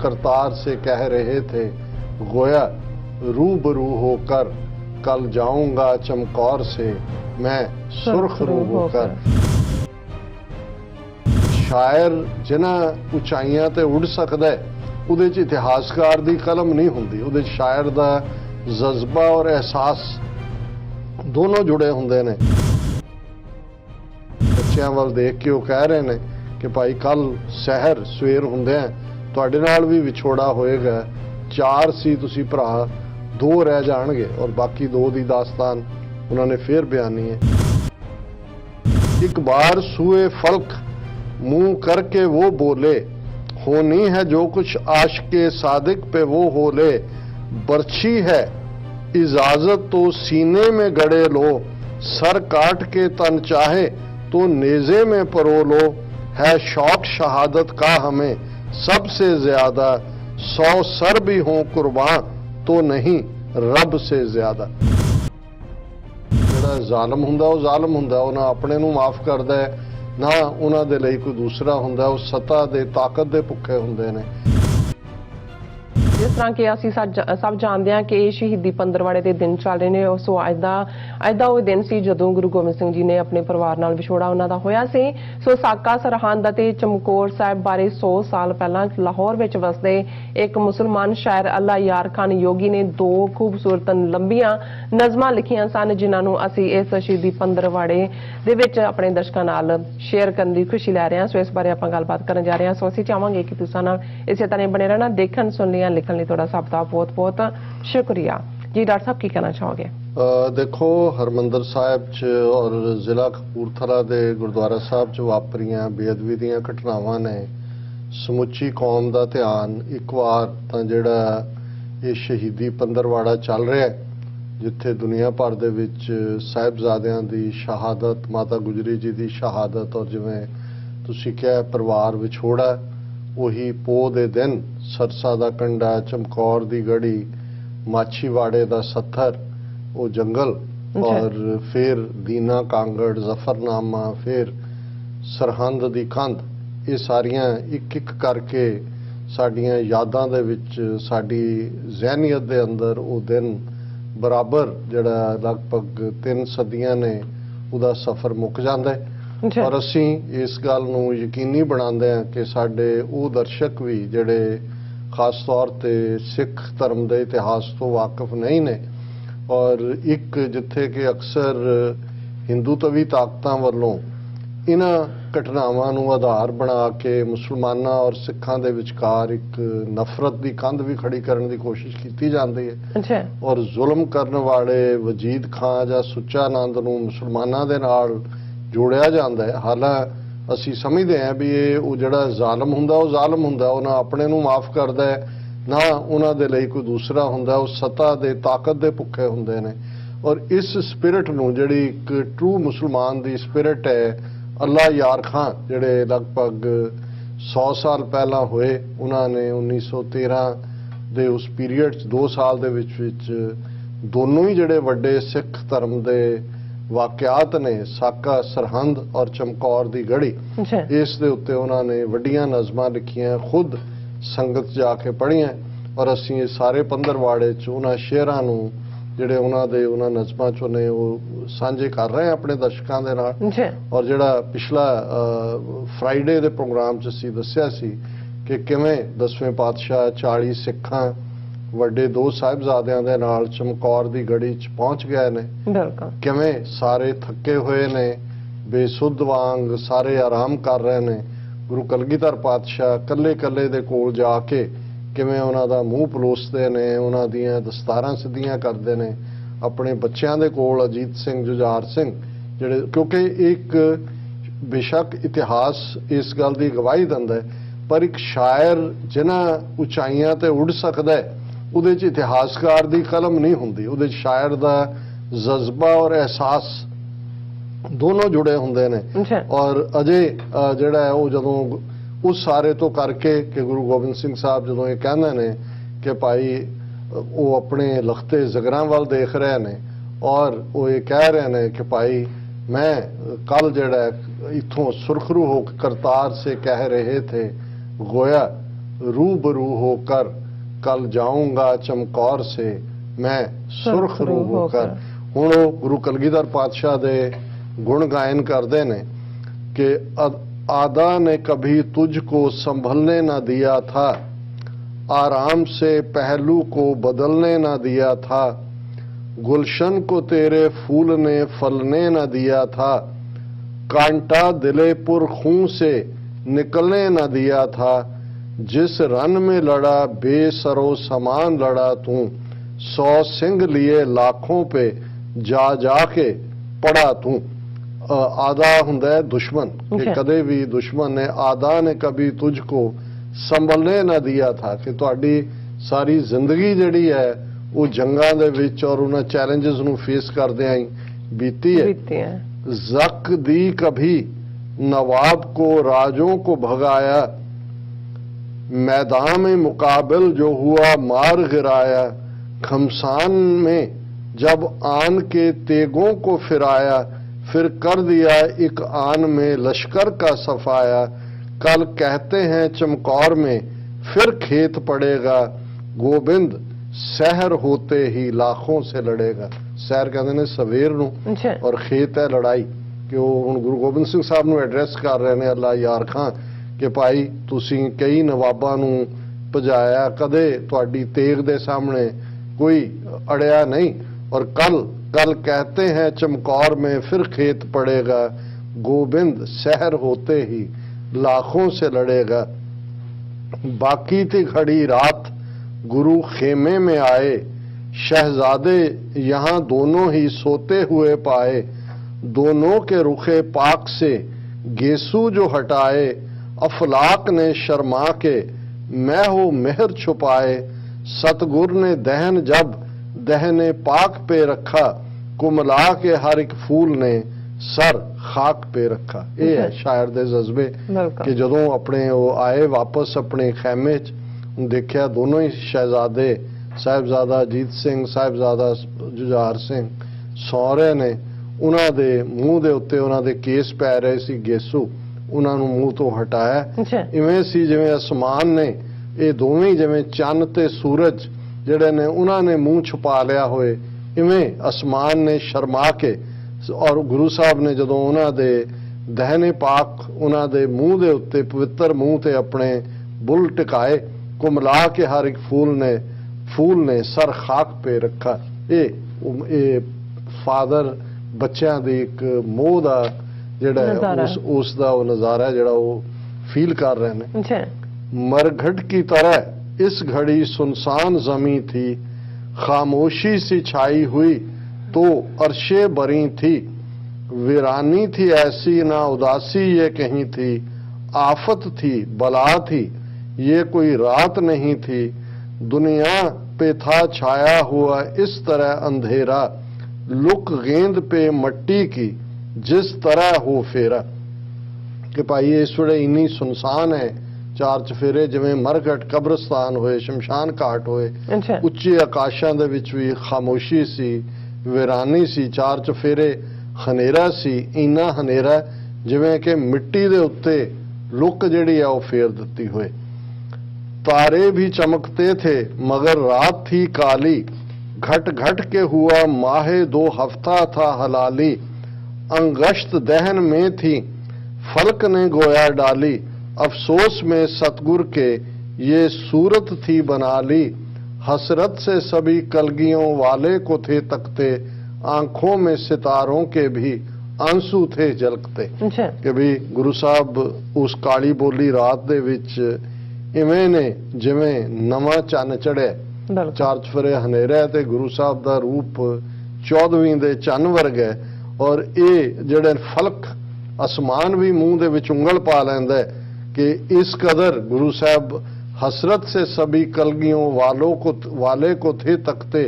करतार से कह रहे थे, गोया रूबरू होकर कल जाऊंगा चमकौर से मैं सुर्खरू होकर। शायर जिन्हां उचाइयां ते उड़ सकदा है ਉਹਦੇ 'ਚ इतिहासकार ਦੀ कलम नहीं ਹੁੰਦੀ, ਉਹਦੇ 'ਚ शायर ਦਾ जज्बा और एहसास दोनों जुड़े ਹੁੰਦੇ ਨੇ। ਬੱਚਿਆਂ ਵੱਲ ਦੇਖ ਕੇ ਉਹ ਕਹਿ ਰਹੇ ਨੇ ਕਿ ਭਾਈ ਕੱਲ ਸਹਿਰ ਸਵੇਰ ਹੁੰਦਿਆਂ ਤੁਹਾਡੇ ਨਾਲ ਵੀ ਵਿਛੋੜਾ ਹੋਏਗਾ, 4 ਸੀ ਤੁਸੀਂ ਭਰਾ, 2 ਰਹਿ ਜਾਣਗੇ ਔਰ ਬਾਕੀ 2 ਦੀ ਦਾਸਤਾਨ ਉਹਨਾਂ ਨੇ ਫੇਰ ਬਿਆਨੀ ਹੈ। ਇੱਕ बार सूए फल्क मुंह करके वो बोले, होनी है जो कुछ आशिक़े सादिक पे वो हो ले, बर्छी है इजाजत तो सीने में गड़े लो, सर काट के तन चाहे तो नेज़े में परो लो, है शौक शहादत का हमें सबसे ज्यादा, 100 सर भी हों कुर्बान तो नहीं रब से ज्यादा। ਜਿਹੜਾ ਜ਼ਾਲਮ ਹੁੰਦਾ ਉਹ ਜ਼ਾਲਮ ਹੁੰਦਾ, ਉਹ ਨਾ ਆਪਣੇ ਨੂੰ ਮਾਫ ਕਰਦਾ ਹੈ ਨਾ ਉਹਨਾਂ ਦੇ ਲਈ ਕੋਈ ਦੂਸਰਾ ਹੁੰਦਾ, ਉਹ ਸੱਤਾ ਦੇ ਤਾਕਤ ਦੇ ਭੁੱਖੇ ਹੁੰਦੇ ਨੇ। जिस तरह के असी सब जानते हैं कि शहीदी पंद्रवाड़े के दिन चल रहे हैं, सो अज का वो दिन सी जदों गुरु गोबिंद सिंह जी ने अपने परिवार नाल विछोड़ा उन्होंने होया सी। सो साका सरहंद ते चमकौर साहिब बारे 100 साल पहला लाहौर विच वसदे एक मुसलमान शायर अल्लाह यार खान योगी ने 2 खूबसूरत लंबियां नज़मां लिखियां सन, जिन्होंने असी इस शहीदी पंद्रवाड़े दे विच अपने दर्शकों नाल शेयर करने की खुशी लै रहे हैं। सो इस बारे आपां गलबात करन जा रहे हैं। सो असीं चाहांगे कि तुसां नाल इसे तरह बने रहना, देखण सुनने लिखण लई तुहाडा सब दा बहुत बहुत शुक्रिया जी। डॉक्टर साहब की कहना चाहोगे? देखो, हरमंदर साहिब च और जिला कपूरथला दे गुरुद्वारा साहब च वापरियां बेअदबी दीयां घटनावां ने समुची कौम दा ध्यान एक वार तां जिहड़ा ये शहीदी पंद्रवाड़ा चल रहा है, जिथे दुनिया भर दे विच साहिबजादियां दी शहादत, माता गुजरी जी दी शहादत और जिवें तुसीं कहा परिवार विछोड़ा, वही पोह दे दिन सरसा दा कंडा, चमकौर दी गढ़ी, माछीवाड़े दा सत्थर, वो जंगल और फिर दीना कांगड़, जफरनामा, फिर सरहंद दी कंध, ये सारियां एक एक करके साडियां यादां दे विच साडी जहनीयत दे अंदर वो दिन बराबर जिहड़ा लगभग 3 सदियां ने उहदा सफ़र मुक जांदा है। और असी इस गल नूं यकीनी बनाते हैं कि साडे वो दर्शक भी जिहड़े खास तौर ते सिख धर्म के इतिहास तो वाकफ नहीं ने, और एक जिथे कि अक्सर हिंदूत्वी ताकतां वल्लों इन्हां घटनावां नूं आधार बना के मुसलमानां और सिखां दे विचकार एक नफरत की कंध भी खड़ी करने की कोशिश की जाती है। और जुल्म करने वाले वजीद खां जां सुच्चा नंद नूं मुसलमानां दे नाल जोड़िया जाता है। हालांकि असी समझते हैं भी ये वो जिहड़ा जालम हुंदा वो जालम हुंदा, वो ना अपने नूं माफ़ करदा है ना उन्हां दे लई कोई दूसरा हुंदा, वो सत्ता दे ताकत दे भुखे हुंदे ने। और इस स्पिरिट नूं जिहड़ी एक ट्रू मुसलमान दी स्पिरिट है, अल्लाह यार खां जिहड़े लगभग 100 साल पहला होए, उन्होंने 1913 दे उस पीरीयड 2 साल दे विच दोनों ही जिहड़े वड्डे सिख धर्म दे वाकयात ने, साका सरहंद और चमकौर दी गढ़ी, इस दे उत्ते उन्होंने वड्डियां नज़मां लिखियां, खुद संगत जाके पढ़ियां, और असीं ये सारे पंद्रवाड़े च उन्हां शेयरां नूं जिहड़े उन्हां नज़मां चों ने वो सांझे कर रहे हैं अपने दर्शकां दे नाल। और जिहड़ा पिछला फ्राइडे दे प्रोग्राम च असीं दस्सिया सी कि किवें 10वें पातशाह 40 सिखां ਵੱਡੇ 2 ਸਾਹਿਬਜ਼ਾਦਿਆਂ ਦੇ ਨਾਲ ਚਮਕੌਰ ਦੀ ਗੜੀ 'ਚ ਪਹੁੰਚ ਗਏ ਨੇ। ਕਿਵੇਂ ਸਾਰੇ ਥੱਕੇ ਹੋਏ ਨੇ, ਬੇਸੁੱਧ ਵਾਂਗ ਸਾਰੇ ਆਰਾਮ ਕਰ ਰਹੇ ਨੇ, ਗੁਰੂ ਕਲਗੀਧਰ ਪਾਤਸ਼ਾਹ ਕੱਲੇ ਕੱਲੇ ਦੇ ਕੋਲ ਜਾ ਕੇ ਕਿਵੇਂ ਉਹਨਾਂ ਦਾ ਮੂੰਹ ਪਲੋਸਦੇ ਨੇ, ਉਹਨਾਂ ਦੀਆਂ ਦਸਤਾਰਾਂ ਸਿੱਧੀਆਂ ਕਰਦੇ ਨੇ, ਆਪਣੇ ਬੱਚਿਆਂ ਦੇ ਕੋਲ ਅਜੀਤ ਸਿੰਘ, ਜੁਝਾਰ ਸਿੰਘ ਜਿਹੜੇ, ਕਿਉਂਕਿ ਇੱਕ ਬੇਸ਼ੱਕ ਇਤਿਹਾਸ ਇਸ ਗੱਲ ਦੀ ਗਵਾਹੀ ਦਿੰਦਾ ਹੈ, ਪਰ ਇੱਕ ਸ਼ਾਇਰ ਜਿਨ੍ਹਾਂ ਉਚਾਈਆਂ ਤੇ ਉੱਡ ਸਕਦਾ ਹੈ ਉਹਦੇ 'ਚ ਇਤਿਹਾਸਕਾਰ ਦੀ ਕਲਮ ਨਹੀਂ ਹੁੰਦੀ, ਉਹਦੇ 'ਚ ਸ਼ਾਇਰ ਦਾ ਜਜ਼ਬਾ ਔਰ ਅਹਿਸਾਸ ਦੋਨੋਂ ਜੁੜੇ ਹੁੰਦੇ ਨੇ। ਔਰ ਅਜੇ ਜਿਹੜਾ ਹੈ ਉਹ ਜਦੋਂ ਉਸ ਸਾਰੇ ਤੋਂ ਕਰਕੇ ਕਿ ਗੁਰੂ ਗੋਬਿੰਦ ਸਿੰਘ ਸਾਹਿਬ ਜਦੋਂ ਇਹ ਕਹਿੰਦੇ ਨੇ ਕਿ ਭਾਈ ਉਹ ਆਪਣੇ ਲਖਤੇ ਜ਼ਗਰਾਂ ਵੱਲ ਦੇਖ ਰਹੇ ਨੇ ਔਰ ਉਹ ਇਹ ਕਹਿ ਰਹੇ ਨੇ ਕਿ ਭਾਈ ਮੈਂ ਕੱਲ ਜਿਹੜਾ ਇਥੋਂ ਸੁਰਖਰੂ ਹੋ ਕੇ ਕਰਤਾਰ ਸੇ ਕਹਿ ਰਹੇ ਥੇ, गोया रूबरू होकर, कल जाऊंगा चमकौर से मैं सुर्ख रू होकर। ਹੁਣ ਉਹ ਗੁਰੂ ਕਲਗੀਧਰ ਪਾਤਸ਼ਾਹ ਦੇ ਗੁਣ ਗਾਇਨ ਕਰਦੇ ਨੇ कि आदा ने कभी तुझको संभलने न दिया था, आराम से पहलू को बदलने न दिया था, गुलशन को तेरे फूल ने फलने न दिया था, कांटा दिले पुर खून से निकलने न दिया था, जिस रन में लड़ा बेसरो समान लड़ा तू, 100 सिंह लिए लाखों पे जा जाके पड़ा तू। आदा हुंदा है दुश्मन कि कदे भी दुश्मन ने आदा ने कभी तुझको संभलने न दिया था कि तुहाडी सारी जिंदगी जिहड़ी है वो जंगां दे विच और उन्हां चैलेंजेस नूं फेस करदिआं ही बीती है। जक दी कभी नवाब को राजों को भगाया, मैदान में मुकाबिल जो हुआ मार गिराया, खमसान में जब आन के तेगों को फिराया, फिर कर दिया एक आन में लश्कर का सफाया, कल कहते हैं चमकौर में फिर खेत पड़ेगा, गोबिंद सहर होते ही लाखों से लड़ेगा। सहर कहते ने सवेर नूं और खेत है लड़ाई कि ਉਹ ਹੁਣ ਗੁਰੂ ਗੋਬਿੰਦ ਸਿੰਘ ਸਾਹਿਬ ਨੂੰ ਐਡਰੈਸ ਕਰ ਰਹੇ ਨੇ ਅੱਲਾ ਯਾਰ ਖਾਂ ਕਿ ਭਾਈ ਤੁਸੀਂ ਕਈ ਨਵਾਬਾਂ ਨੂੰ ਭਜਾਇਆ, ਕਦੇ ਤੁਹਾਡੀ ਤੇਗ ਦੇ ਸਾਹਮਣੇ ਕੋਈ ਅੜਿਆ ਨਹੀਂ, और कल कल कहते हैं चमकौर में फिर खेत पड़ेगा, गोबिंद सहर होते ही लाखों से लड़ेगा। बाकी थी खड़ी रात गुरु खेमे में आए, शहजादे यहाँ दोनों ही सोते हुए पाए, दोनों के रुखे पाक से गेसू जो हटाए, अफलाक ने शर्मा के मैं हो मेहर छुपाए, सतगुर ने दहन जब दहने पाक पे रखा, कुमला के हर एक फूल ने सर खाक पे रखा। ये है शायर दे जज्बे कि जदों अपने वो आए वापस अपने खैमे च देखिया दोनों ही शहजादे साहिबजादा अजीत सिंह साहिबजादा जुझार सिंह सौ रहे ने, उन्हां दे मूँह दे उत्ते उन्हां दे केस पै रहे सी गेसू, उन्हां नूं मूँह तो हटाया। इवें सी जिवें आसमान ने ये दोवें जिवें चंद ते सूरज ਜਿਹੜੇ ਨੇ ਉਹਨਾਂ ਨੇ ਮੂੰਹ ਛੁਪਾ ਲਿਆ ਹੋਏ, ਇਵੇਂ ਅਸਮਾਨ ਨੇ ਸ਼ਰਮਾ ਕੇ ਔਰ ਗੁਰੂ ਸਾਹਿਬ ਨੇ ਜਦੋਂ ਉਹਨਾਂ ਦੇ ਦਹਿਨੇ ਪਾਕ ਉਹਨਾਂ ਦੇ ਮੂੰਹ ਦੇ ਉੱਤੇ ਪਵਿੱਤਰ ਮੂੰਹ ਤੇ ਆਪਣੇ ਬੁੱਲ ਟਿਕਾਏ, ਕੁਮਲਾ ਕੇ ਹਰ ਇੱਕ ਫੂਲ ਨੇ ਸਰ ਖਾਕ ਪੇ ਰੱਖਾ। ਇਹ ਫਾਦਰ ਬੱਚਿਆਂ ਦੀ ਇੱਕ ਮੋਹ ਦਾ ਜਿਹੜਾ ਉਸ ਦਾ ਉਹ ਨਜ਼ਾਰਾ ਜਿਹੜਾ ਉਹ ਫੀਲ ਕਰ ਰਹੇ ਨੇ। मरघट की तरह इस घड़ी सुनसान जमी थी, खामोशी सी छाई हुई तो अर्शे बरी थी, वीरानी थी ऐसी ना उदासी ये कहीं थी, आफत थी बला थी ये कोई रात नहीं थी, दुनिया पे था छाया हुआ इस तरह अंधेरा, लुक गेंद पे मट्टी की जिस तरह हो फेरा। कि भाई इस वे इन्नी सुनसान है, चार चफेरे जिवें मरघट कब्रस्तान होए, शमशान घाट होए, उच्चे आकाशां दे विच भी खामोशी सी, वीरानी सी, चार चफेरे हनेरा सी, इन्ना हनेरा जिवें कि मिट्टी दे उत्ते लुक जिहड़ी आ ओह फेर दित्ती होए। तारे भी चमकते थे मगर रात थी काली, घट घट के हुआ माहे 2 हफ्ता था हलाली, अंगश्त दहन में थी फलक ने गोया डाली, अफसोस में सतगुर के ये सूरत थी बना ली, हसरत से सभी कलगियों वाले को थे तकते, आंखों में सितारों के भी आंसू थे झलकते। कि भी गुरु साहब उस काली बोली रात दे विच इवें ने जिवें नवा चन्न चढ़िया, चार चफेरे हनेरा ते गुरु साहब दा रूप 14वीं दे चन्न वर्गा है, और ये जिहड़े फलक आसमान भी मूँह दे विच उंगल पा लैंदा है कि इस कदर गुरु साहब हसरत से सभी कलगियों वाले को थे तकते,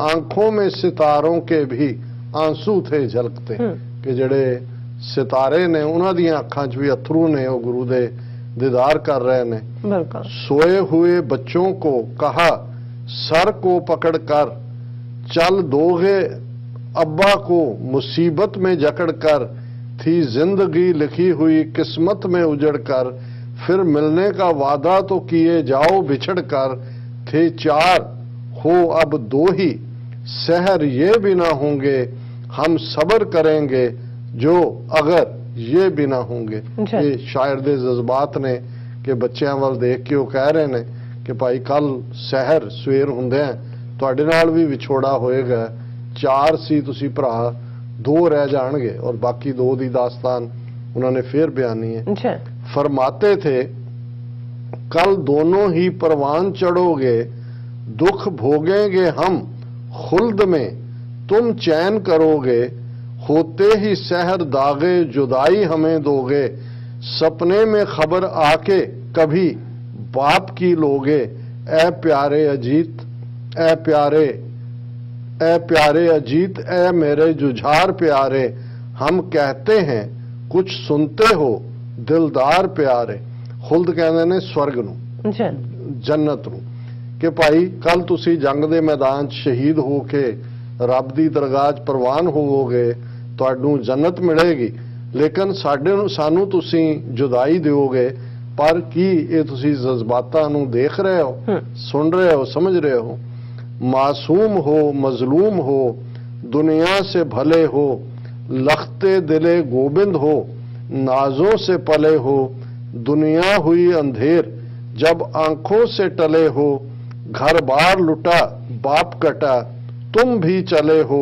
आंखों में सितारों के भी आंसू थे झलकते। कि जड़े सितारे ने उन्हां दियां अखां च भी अथरू ने, वो गुरु दे दीदार कर रहे ने। सोए हुए बच्चों को कहा सर को पकड़ कर, चल दोगे अब्बा को मुसीबत में जकड़ कर, थी जिंदगी लिखी हुई किस्मत में उजड़ कर, फिर मिलने का वादा तो किए जाओ बिछड़ कर, थे चार हो अब दो ही, सहर ये भी ना होंगे, हम सब्र करेंगे जो अगर ये भी ना होंगे। जी। ये शायर ਦੇ ਜਜ਼ਬਾਤ ਨੇ ਕਿ ਬੱਚਿਆਂ ਵੱਲ ਦੇਖ ਕੇ ਉਹ ਕਹਿ ਰਹੇ ਨੇ ਕਿ ਭਾਈ ਕੱਲ ਸਹਿਰ ਸਵੇਰ ਹੁੰਦੇ ਆ ਤੁਹਾਡੇ ਨਾਲ ਵੀ ਵਿਛੋੜਾ ਹੋਏਗਾ, ਚਾਰ ਸੀ ਤੁਸੀਂ ਭਰਾ, ਦੋ ਰਹਿ ਜਾਣਗੇ, और बाकी दो ਦੀ ਦਾਸਤਾਨ उन्होंने फिर बयानी है। जी। फरमाते थे कल दोनों ही परवान चढ़ोगे, दुख भोगेंगे हम खुल्द में, तुम चैन करोगे, होते ही सहर दागे जुदाई हमें दोगे, सपने में खबर आके कभी बाप की लोगे, ए प्यारे अजीत, ए प्यारे अजीत, ए मेरे जुझार प्यारे, हम कहते हैं कुछ सुनते हो दिलदार प्यारे। खुल्द कहते ने स्वर्ग ਨੂੰ, जी। जन्नत ਨੂੰ, ਕਿ ਭਾਈ ਕੱਲ ਤੁਸੀਂ ਜੰਗ ਦੇ ਮੈਦਾਨ 'ਚ ਸ਼ਹੀਦ ਹੋ ਕੇ ਰੱਬ ਦੀ ਦਰਗਾਹ 'ਚ ਪ੍ਰਵਾਨ ਹੋਵੋਗੇ, ਤੁਹਾਨੂੰ ਜੰਨਤ ਮਿਲੇਗੀ, ਲੇਕਿਨ ਸਾਨੂੰ ਤੁਸੀਂ ਜੁਦਾਈ ਦਿਓਗੇ। ਪਰ ਕੀ ਇਹ ਤੁਸੀਂ ਜਜ਼ਬਾਤਾਂ ਨੂੰ ਦੇਖ ਰਹੇ ਹੋ, ਸੁਣ ਰਹੇ ਹੋ, ਸਮਝ ਰਹੇ ਹੋ? मासूम हो मजलूम हो दुनिया से भले हो, लखते दिले गोबिंद हो नाजों से पले हो, दुनिया हुई अंधेर जब आंखों से टले हो, घर बार लुटा बाप कटा तुम भी चले हो,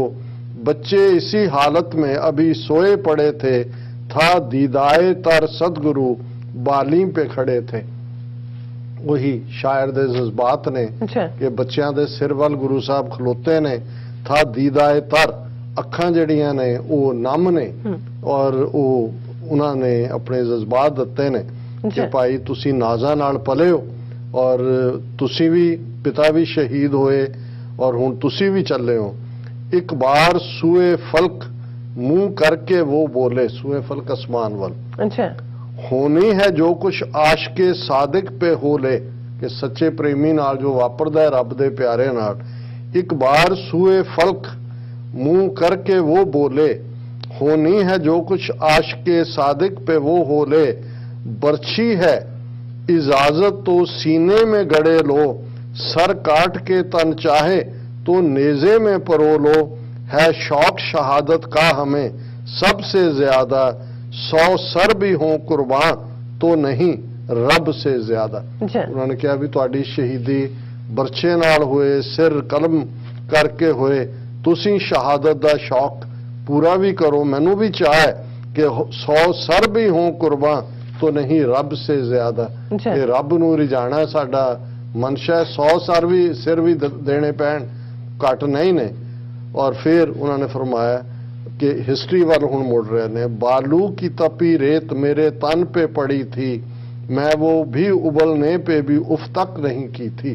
बच्चे इसी हालत में अभी सोए पड़े थे, था दीदाए तर सदगुरु बालीम पे खड़े थे। वही शायर दे जज्बात ने कि बच्चों के सिर वाल गुरु साहब खलोते ने, था दीदाए तर, अखां जड़ियां ने वो नम ने, और वो उन्होंने अपने जज्बात दिते ने कि भाई तुसी नाजा नाल पले हो, और तुसी भी पिता भी शहीद होए, और हुण तुसी भी चले हो। एक बार सूए फलक मुंह करके वो बोले, सूए फलक आसमान वाल, अच्छा, होनी है जो कुछ आशिके सादिक पे हो ले, कि सच्चे प्रेमी नाल जो वापरदा है रब दे प्यारे नाल। एक बार सूए फलक मुंह करके वो बोले, होनी है जो कुछ आशिके सादिक पे वो हो ले, बर्छी है इजाजत तो सीने में गड़े लो, सर काट के तन चाहे तो नेजे में परो लो, है शौक शहादत का हमें सबसे ज्यादा, 100 सर भी हों कुर्बान तो नहीं रब से ज्यादा। उन्होंने कहा भी तुहाडी शहीदी बरछे नाल होए, सिर कलम करके होए, तुसी शहादत दा शौक पूरा भी करो, मैनू भी चाह है कि 100 सर भी हों कुर्बान तो नहीं रब से ज्यादा। ये रब नू रिझाना साडा मनशा है, 100 सिर भी देने पैण घट नहीं ने। और फिर उन्होंने फरमाया कि हिस्ट्री वाल हुण मुड़ रहे ने, बालू की तपी रेत मेरे तन पे पड़ी थी, मैं वो भी उबलने पे भी उफ तक नहीं की थी।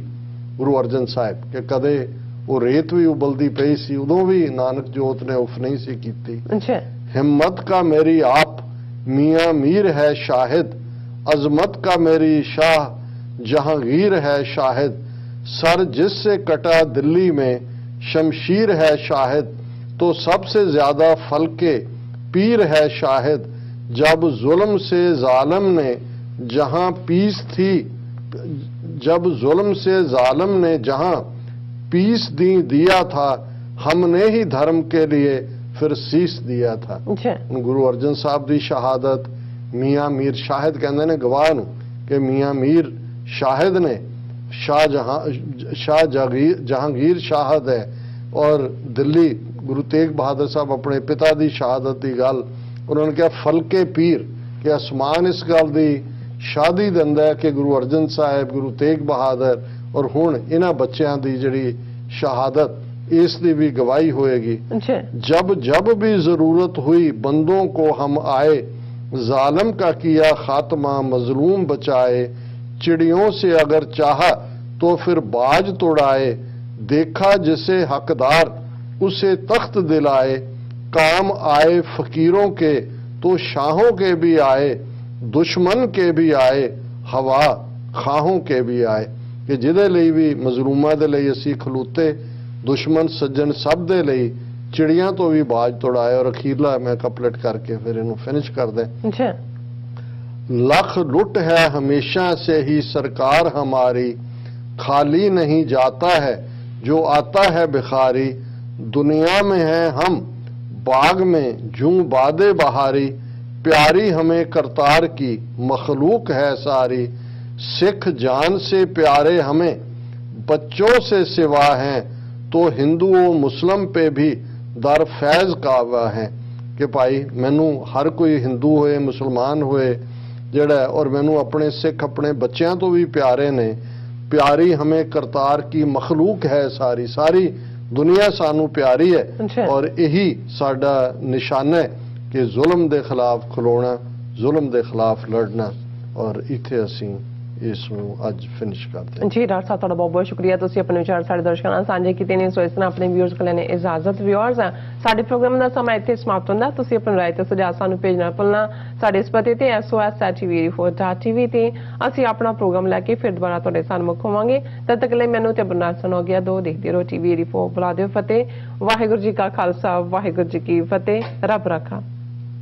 गुरु अर्जन साहब कि कदे वो रेत भी उबलती पई सी, उदों भी नानक जोत ने उफ नहीं सी कीती। हिम्मत का मेरी आप मियाँ मीर है शाहिद, अजमत का मेरी शाह जहांगीर है शाहिद, सर जिससे कटा दिल्ली में शमशीर है शाहिद, तो सबसे ज्यादा फलके पीर है शाहिद, जब जुल्म से जालिम ने जहां पीस थी, जब जुल्म से जालिम ने जहां पीस दिया था, हमने ही धर्म के लिए फिर सीस दिया था। गुरु अर्जन साहब की शहादत मियाँ मीर शाहिद कहते ने गवाह नूं कि मियाँ मीर शाहिद ने शाह जहांगीर शाहिद है, और दिल्ली गुरु तेग बहादुर साहब अपने पिता की शहादत की गल उन्होंने कहा फलके पीर कि आसमान इस गल की शादी दिंदा है कि गुरु अर्जन साहब गुरु तेग बहादुर और हुण इन्हां बच्चों की जिहड़ी शहादत इसकी भी गवाही होएगी। जब जब भी जरूरत हुई बंदों को हम आए, जालिम का किया खात्मा मजलूम बचाए, चिड़ियों से अगर चाहा तो फिर बाज तोड़ाए, देखा जिसे हकदार उसे तख्त दिलाए, काम आए फकीरों के तो शाहों के भी आए, दुश्मन के भी आए हवा खाहों के भी आए। कि जिहदे लई भी मजलूमां दे लई असीं खलोते, दुश्मन सज्जन सब दे लई, चिड़ियां तो भी बाज तोड़ाए। और अखीरला मैं कपलेट करके फिर इनू फिनिश कर दें। लख लुट है हमेशा से ही सरकार हमारी, खाली नहीं जाता है जो आता है भिखारी। दुनिया में है हम बाग में जूं बादे बहारी, प्यारी हमें करतार की मखलूक है सारी। सिख जान से प्यारे हमें बच्चों से सिवा हैं, तो हिंदू मुस्लिम पे भी दर फैज कावा है। कि भाई मैनू हर कोई हिंदू होए मुसलमान होए ਜਿਹੜਾ और मैनू अपने सिख अपने बच्चों तो भी प्यारे ने। प्यारी हमें करतार की मखलूक है सारी, सारी दुनिया सानू प्यारी है और यही साडा निशाना है कि जुल्म के खिलाफ खलोना, जुल्म के खिलाफ लड़ना। और इत्थे असीं इस अज फिनिश करते हैं। जी डॉक्टर साहब ਤੁਹਾਡਾ ਬਹੁਤ ਬਹੁਤ ਸ਼ੁਕਰੀਆ, ਤੁਸੀਂ ਆਪਣੇ ਵਿਚਾਰ ਸਾਡੇ ਦਰਸ਼ਕਾਂ ਨਾਲ ਸਾਂਝੇ ਕੀਤੇ ਨੇ। ਸੋ ਇਸ ਤਰ੍ਹਾਂ ਆਪਣੇ ਵਿਊਅਰਸ ਕੋਲ ਲੈਣੇ ਇਜਾਜ਼ਤ। ਵਿਊਅਰਸ ਸਾਡੇ ਪ੍ਰੋਗਰਾਮ ਦਾ ਸਮਾਂ ਇੱਥੇ ਸਮਾਪਤ ਹੁੰਦਾ। ਤੁਸੀਂ ਆਪਣੀ ਰਾਏ ਤੇ ਸੁਝਾਅ ਸਾਨੂੰ ਭੇਜਣਾ ਭੁੱਲਣਾ। ਸਾਡੇ ਇਸ ਪਤੇ ਤੇ sos@tv84.tv ਤੇ ਅਸੀਂ ਆਪਣਾ ਪ੍ਰੋਗਰਾਮ ਲੈ ਕੇ ਫਿਰ ਦੁਬਾਰਾ ਤੁਹਾਡੇ ਸਾਹਮਣੇ ਹੋਵਾਂਗੇ। ਤਦ ਤੱਕ ਲਈ ਮੈਨੂੰ ਤੇ ਬਰਨਾਲ ਸੁਣੋ ਗਿਆ ਦੋ ਦੇਖਦੇ ਰਹੋ TV84। ਬੁਲਾ ਦਿਓ ਫਤਿਹ। ਵਾਹਿਗੁਰੂ ਜੀ ਕਾ ਖਾਲਸਾ, ਵਾਹਿਗੁਰੂ ਜੀ ਕੀ ਫਤਿਹ। ਰੱਬ ਰਾਖਾ।